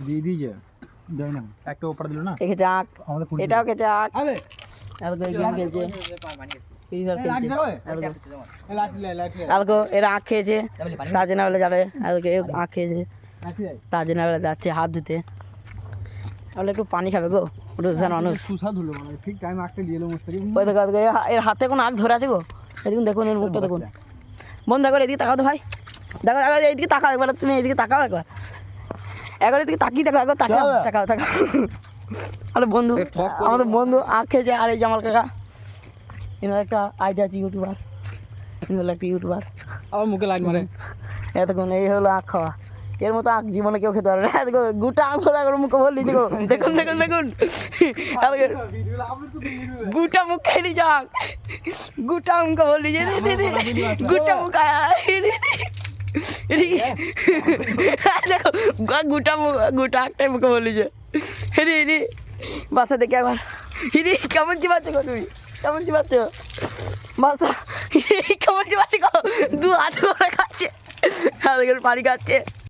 দিয়ে দিয়েছে দেয় না একটা ওপর দিল না এটাকে আঁক এটাও কে আঁক এলকো এই গেম খেলছে এলকো এরা আঁক খেয়েছে তাজনা বেলা যাবে এলকো আঁক খেয়েছে তাজনা বেলা যাচ্ছে হাত ধুতে তাহলে একটু পানি খাবে গো রোজান মানুষ সুস্বাদু হলো মানে ঠিক টাইম আঁকতে দিয়ে এলো মুস্তাকি ওই দেখো এর হাতে কোনো আঁক ধরে আছে গো এদিকে দেখুন এর মুখটা দেখুন বন্ধ করে এদিকে তাকাও তো ভাই দেখো দেখো এইদিকে তাকাও একবার তুমি এইদিকে তাকাও একবার একবার এদিকে তাকিয়ে দেখো একবার তাকাও তাকাও তাকাও আরে বন্ধু আমাদের বন্ধু আঁক খেয়েছে আর এই জামাল কাকা এনার একটা আইডিয়া আছে ইউটিউবার এনার একটা ইউটিউবার আবার মুখে লাইট মারে এতক্ষণ এই হলো আঁক খাওয়া এর মতো আঁক জীবনে কেউ খেতে পারবে না দেখো গোটা আঁক ফোলা করে মুখে বললি দেখো দেখুন দেখুন দেখুন গোটা মুখ খেয়ে নিয়ে যাক গোটা মুখে বললি যে গোটা মুখ দেখো গোটা গোটা একটাই মুখে বললি যে রে রে বাসা দেখে একবার হিরে কেমন চিবাচ্ছ গো তুমি কেমন চিবাচ্ছ বাসা কেমন চিবাচ্ছ গো দু হাত করে খাচ্ছে পানি খাচ্ছে